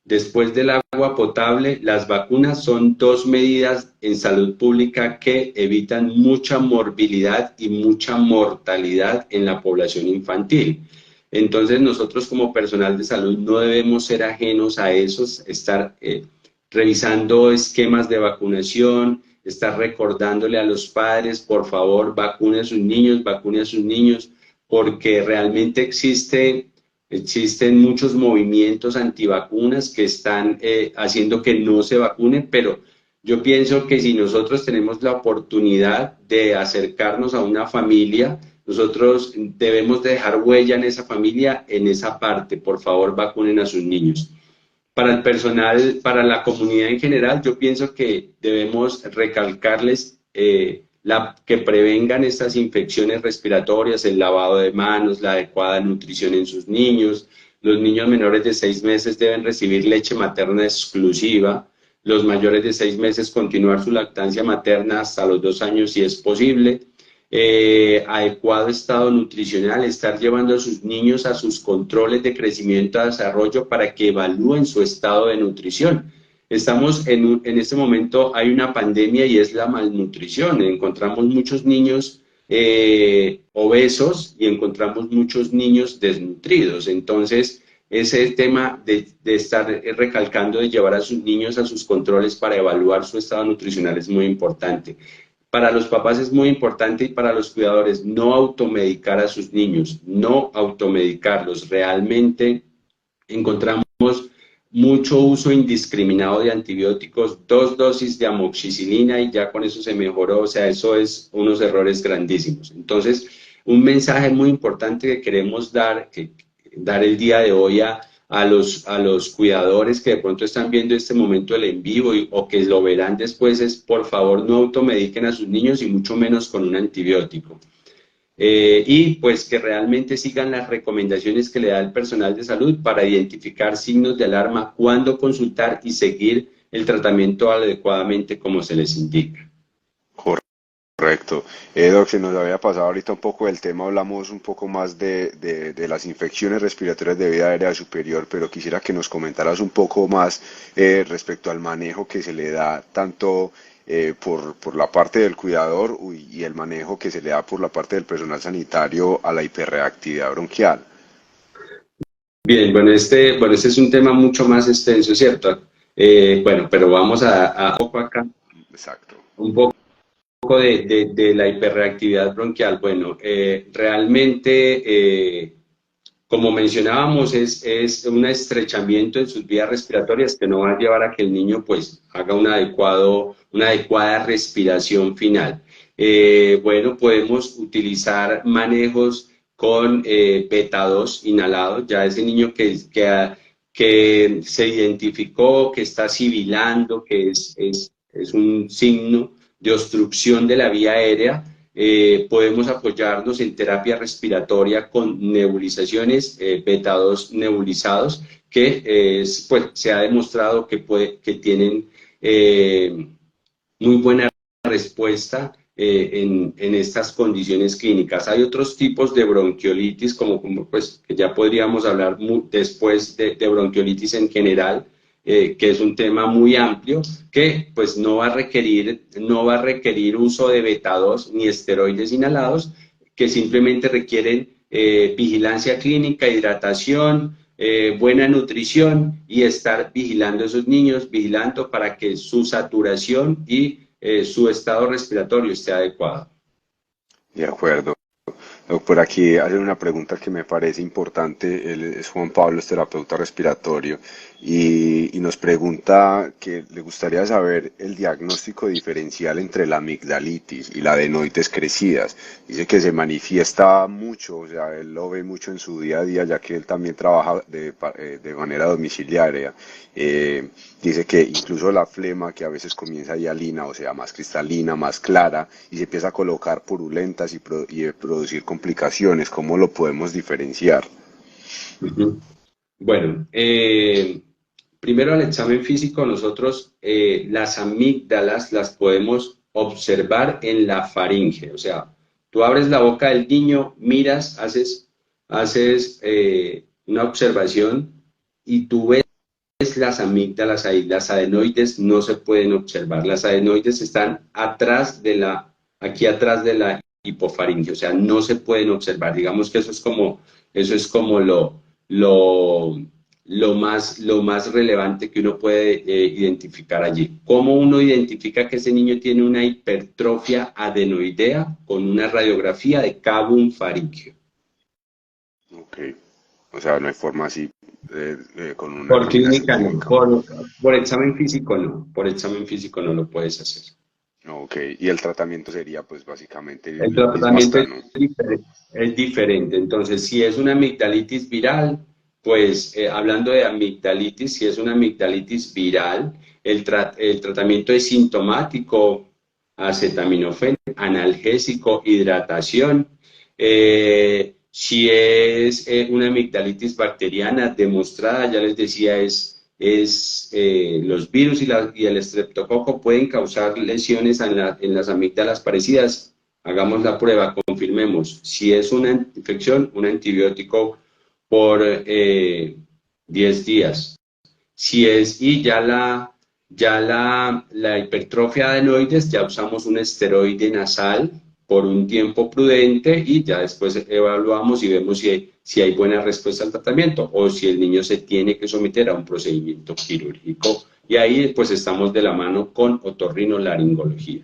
después del agua potable, las vacunas son dos medidas en salud pública que evitan mucha morbilidad y mucha mortalidad en la población infantil. Entonces nosotros como personal de salud no debemos ser ajenos a esos, estar revisando esquemas de vacunación, estar recordándole a los padres, por favor, vacune a sus niños, porque realmente existen muchos movimientos antivacunas que están haciendo que no se vacunen, pero yo pienso que si nosotros tenemos la oportunidad de acercarnos a una familia, nosotros debemos dejar huella en esa familia, en esa parte. Por favor, vacunen a sus niños. Para el personal, para la comunidad en general, yo pienso que debemos recalcarles que prevengan estas infecciones respiratorias, el lavado de manos, la adecuada nutrición en sus niños. Los niños menores de 6 meses deben recibir leche materna exclusiva. Los mayores de 6 meses continuar su lactancia materna hasta los 2 años si es posible. Adecuado estado nutricional, estar llevando a sus niños a sus controles de crecimiento y desarrollo para que evalúen su estado de nutrición. estamos en este momento, hay una pandemia y es la malnutrición. Encontramos muchos niños obesos y encontramos muchos niños desnutridos. Entonces, ese tema de estar recalcando de llevar a sus niños a sus controles para evaluar su estado nutricional es muy importante. Para los papás es muy importante y para los cuidadores no automedicar a sus niños, no automedicarlos. Realmente encontramos mucho uso indiscriminado de antibióticos, 2 dosis de amoxicilina y ya con eso se mejoró, o sea, eso es unos errores grandísimos. Entonces, un mensaje muy importante que queremos dar el día de hoy a los cuidadores que de pronto están viendo este momento del en vivo o que lo verán después es, por favor, no automediquen a sus niños y mucho menos con un antibiótico. Y pues que realmente sigan las recomendaciones que le da el personal de salud para identificar signos de alarma, cuándo consultar y seguir el tratamiento adecuadamente como se les indica. Correcto. Doc, se nos había pasado ahorita un poco del tema, hablamos un poco más de las infecciones respiratorias de vía aérea superior, pero quisiera que nos comentaras un poco más respecto al manejo que se le da tanto por la parte del cuidador y el manejo que se le da por la parte del personal sanitario a la hiperreactividad bronquial. Bien, bueno, este es un tema mucho más extenso, ¿cierto? Bueno, pero vamos a poco acá, Exacto. un poco de la hiperreactividad bronquial. Bueno, realmente, como mencionábamos, es un estrechamiento en sus vías respiratorias que no va a llevar a que el niño pues haga una adecuada respiración final. Bueno, podemos utilizar manejos con beta 2 inhalado, ya ese niño que se identificó, que está sibilando, que es un signo de obstrucción de la vía aérea, podemos apoyarnos en terapia respiratoria con nebulizaciones, beta 2 nebulizados, que pues, se ha demostrado que tienen muy buena respuesta en estas condiciones clínicas. Hay otros tipos de bronquiolitis, como pues, que ya podríamos hablar después de bronquiolitis en general, que es un tema muy amplio, que pues no va a requerir uso de beta 2 ni esteroides inhalados, que simplemente requieren vigilancia clínica, hidratación, buena nutrición y estar vigilando a esos niños, vigilando para que su saturación y su estado respiratorio esté adecuado. De acuerdo. Por aquí hacen una pregunta que me parece importante. Él es Juan Pablo, es terapeuta respiratorio, y nos pregunta que le gustaría saber el diagnóstico diferencial entre la amigdalitis y la adenoides crecidas. Dice que se manifiesta mucho, o sea, él lo ve mucho en su día a día, ya que él también trabaja de manera domiciliaria. Dice que incluso la flema, que a veces comienza hialina, o sea, más cristalina, más clara, y se empieza a colocar purulentas y producir complicaciones. ¿Cómo lo podemos diferenciar? Uh-huh. Bueno, primero al examen físico nosotros las amígdalas las podemos observar en la faringe, o sea, tú abres la boca del niño, miras, haces una observación y tú ves las amígdalas ahí. Las adenoides no se pueden observar, las adenoides están aquí atrás de la hipofaringe, o sea, no se pueden observar. Digamos que eso es como lo, lo más relevante que uno puede identificar allí. ¿Cómo uno identifica que ese niño tiene una hipertrofia adenoidea? Con una radiografía de cavum faríngeo. Ok. O sea, no hay forma así con una Por examinación clínica no, clínica. por examen físico no, por examen físico no lo puedes hacer. Ok. Y el tratamiento sería, pues, básicamente El el mismo tratamiento hasta, ¿no? es diferente. Entonces, si es una amigdalitis viral, pues hablando de amigdalitis, si es una amigdalitis viral, el tratamiento es sintomático, acetaminofén, analgésico, hidratación. Si es una amigdalitis bacteriana demostrada, ya les decía, los virus y el estreptococo pueden causar lesiones en las amígdalas parecidas. Hagamos la prueba, confirmemos. Si es una infección, un antibiótico por 10 días. Si es, y ya Ya la hipertrofia de adenoides, ya usamos un esteroide nasal por un tiempo prudente y ya después evaluamos y vemos si hay buena respuesta al tratamiento o si el niño se tiene que someter a un procedimiento quirúrgico. Y ahí pues estamos de la mano con otorrinolaringología.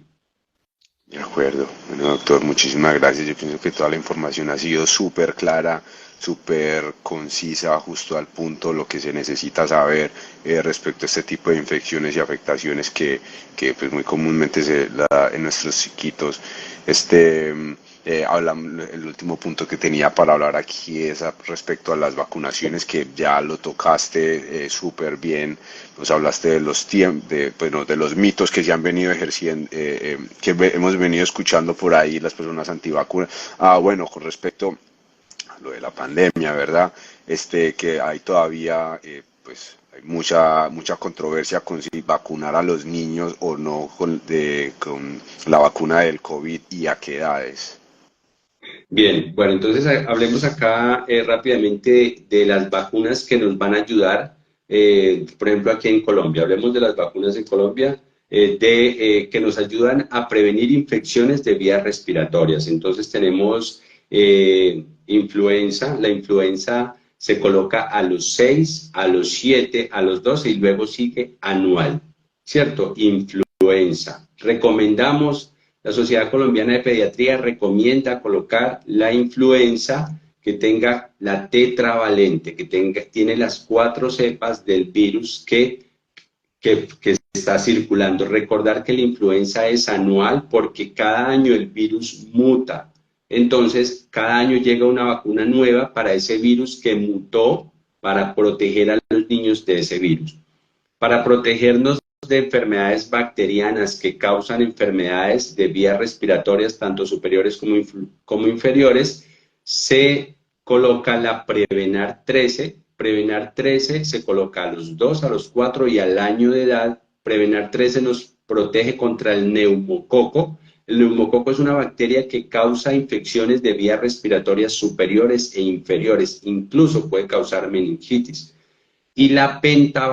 De acuerdo. Bueno, doctor, muchísimas gracias. Yo pienso que toda la información ha sido súper clara, súper concisa, justo al punto, lo que se necesita saber respecto a este tipo de infecciones y afectaciones que pues muy comúnmente se da en nuestros chiquitos. El último punto que tenía para hablar aquí es respecto a las vacunaciones, que ya lo tocaste súper bien. Nos hablaste de los bueno, de los mitos que se han venido ejerciendo, hemos venido escuchando por ahí las personas antivacunas. Bueno, con respecto a lo de la pandemia, ¿verdad? Que hay todavía, pues, hay mucha controversia con si vacunar a los niños o no con la vacuna del COVID y a qué edades. Bien, bueno, entonces hablemos acá rápidamente de las vacunas que nos van a ayudar, por ejemplo, aquí en Colombia. Hablemos de las vacunas en Colombia, que nos ayudan a prevenir infecciones de vías respiratorias. Entonces tenemos influenza. La influenza se coloca a los 6, a los 7, a los 12 y luego sigue anual, ¿cierto? Influenza. Recomendamos la Sociedad Colombiana de Pediatría recomienda colocar la influenza que tenga la tetravalente, tiene las 4 cepas del virus que está circulando. Recordar que la influenza es anual porque cada año el virus muta. Entonces, cada año llega una vacuna nueva para ese virus que mutó para proteger a los niños de ese virus. Para protegernos de enfermedades bacterianas que causan enfermedades de vías respiratorias, tanto superiores como inferiores, se coloca la Prevenar 13. Prevenar 13 se coloca a los 2, a los 4 y al año de edad. Prevenar 13 nos protege contra el neumococo. El neumococo es una bacteria que causa infecciones de vías respiratorias superiores e inferiores, incluso puede causar meningitis. Y la pentavalente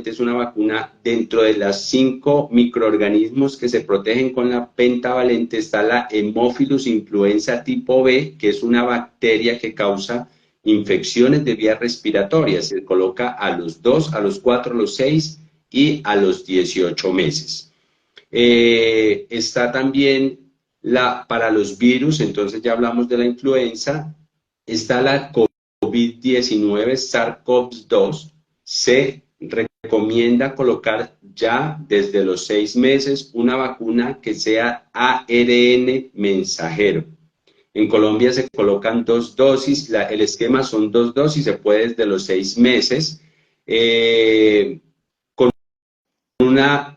es una vacuna dentro de las 5 microorganismos que se protegen con la pentavalente. Está la Haemophilus influenza tipo B, que es una bacteria que causa infecciones de vías respiratorias. Se coloca a los 2, a los 4, a los 6 y a los 18 meses. Está también para los virus, entonces ya hablamos de la influenza. Está la COVID-19, SARS-CoV-2, se recomienda colocar ya desde los 6 meses una vacuna que sea ARN mensajero. En Colombia se colocan 2 dosis, el esquema son 2 dosis, se puede desde los 6 meses,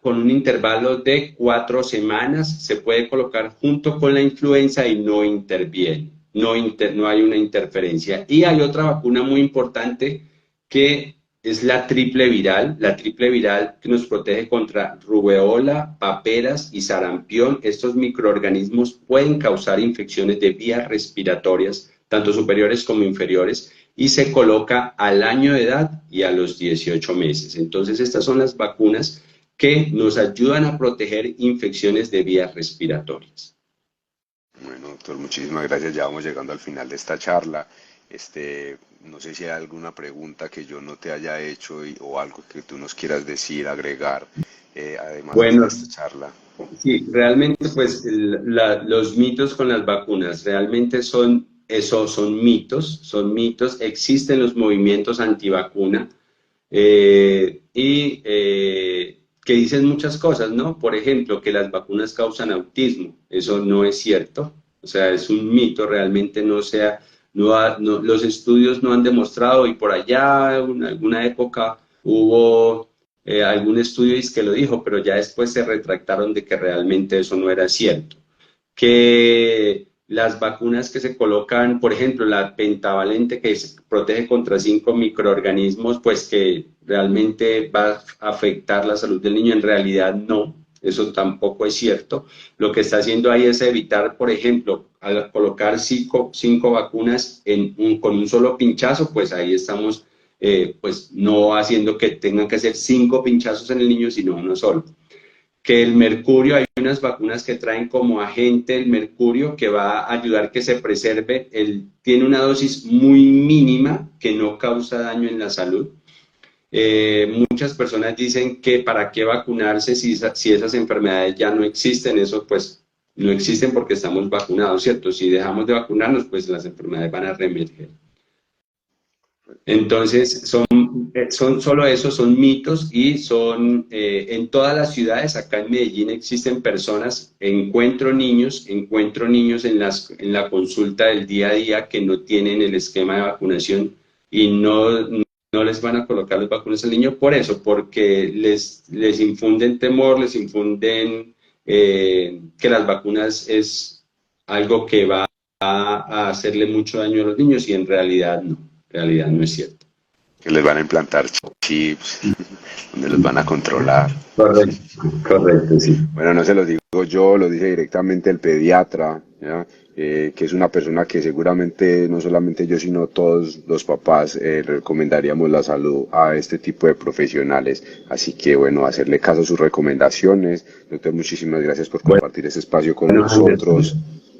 con un intervalo de 4 semanas, se puede colocar junto con la influenza y no interviene. No hay una interferencia. Y hay otra vacuna muy importante que es la triple viral que nos protege contra rubeola, paperas y sarampión. Estos microorganismos pueden causar infecciones de vías respiratorias, tanto superiores como inferiores, y se coloca al año de edad y a los 18 meses. Entonces, estas son las vacunas que nos ayudan a proteger infecciones de vías respiratorias. Bueno, doctor, muchísimas gracias. Ya vamos llegando al final de esta charla. No sé si hay alguna pregunta que yo no te haya hecho o algo que tú nos quieras decir, agregar, además de Bueno, esta charla. sí, realmente pues los mitos con las vacunas realmente son son mitos, existen los movimientos antivacuna que dicen muchas cosas, ¿no? Por ejemplo, que las vacunas causan autismo, eso no es cierto, o sea, es un mito, realmente los estudios no han demostrado y por allá en alguna época hubo algún estudio que lo dijo, pero ya después se retractaron de que realmente eso no era cierto. Que las vacunas que se colocan, por ejemplo, la pentavalente que protege contra 5 microorganismos, pues que realmente va a afectar la salud del niño, en realidad no, eso tampoco es cierto. Lo que está haciendo ahí es evitar, por ejemplo, al colocar cinco vacunas con un solo pinchazo, pues ahí estamos pues no haciendo que tengan que hacer 5 pinchazos en el niño, sino uno solo. Que el mercurio, hay unas vacunas que traen como agente el mercurio que va a ayudar que se preserve, tiene una dosis muy mínima que no causa daño en la salud. Muchas personas dicen que para qué vacunarse si esas enfermedades ya no existen. Eso pues no existen porque estamos vacunados, ¿cierto? Si dejamos de vacunarnos, pues las enfermedades van a reemerger. Entonces, son solo eso, son mitos y son en todas las ciudades. Acá en Medellín existen personas, encuentro niños en la consulta del día a día que no tienen el esquema de vacunación y no les van a colocar las vacunas al niño por eso, porque les infunden temor, les infunden que las vacunas es algo que va a hacerle mucho daño a los niños y en realidad no es cierto. Que les van a implantar chips, donde los van a controlar. Correcto, correcto, sí. Bueno, no se los digo yo, lo dice directamente el pediatra, ¿ya? Que es una persona que seguramente no solamente yo, sino todos los papás recomendaríamos la salud a este tipo de profesionales. Así que bueno, hacerle caso a sus recomendaciones. Doctor, muchísimas gracias por compartir este espacio con nosotros,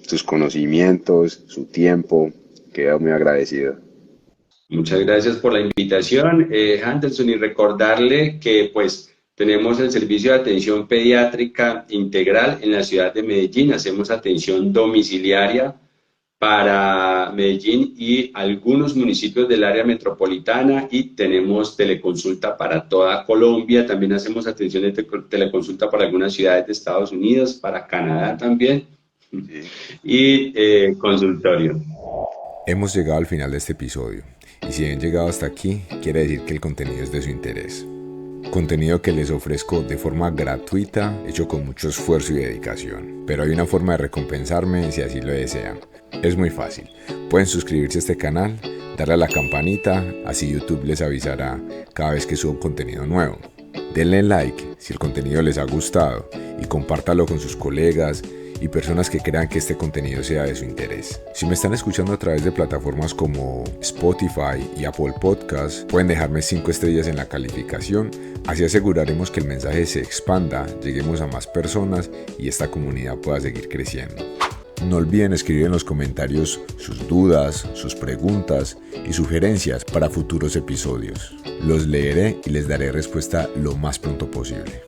sus conocimientos, su tiempo. Quedo muy agradecido. Muchas gracias por la invitación, Anderson, y recordarle que pues tenemos el servicio de atención pediátrica integral en la ciudad de Medellín. Hacemos atención domiciliaria para Medellín y algunos municipios del área metropolitana y tenemos teleconsulta para toda Colombia. También hacemos atención de teleconsulta para algunas ciudades de Estados Unidos, para Canadá también, y consultorio. Hemos llegado al final de este episodio y si han llegado hasta aquí, quiere decir que el contenido es de su interés. Contenido que les ofrezco de forma gratuita, hecho con mucho esfuerzo y dedicación. Pero hay una forma de recompensarme si así lo desean. Es muy fácil. Pueden suscribirse a este canal, darle a la campanita, así YouTube les avisará cada vez que subo contenido nuevo. Denle like si el contenido les ha gustado y compártalo con sus colegas y personas que crean que este contenido sea de su interés. Si me están escuchando a través de plataformas como Spotify y Apple Podcasts, pueden dejarme 5 estrellas en la calificación, así aseguraremos que el mensaje se expanda, lleguemos a más personas y esta comunidad pueda seguir creciendo. No olviden escribir en los comentarios sus dudas, sus preguntas y sugerencias para futuros episodios. Los leeré y les daré respuesta lo más pronto posible.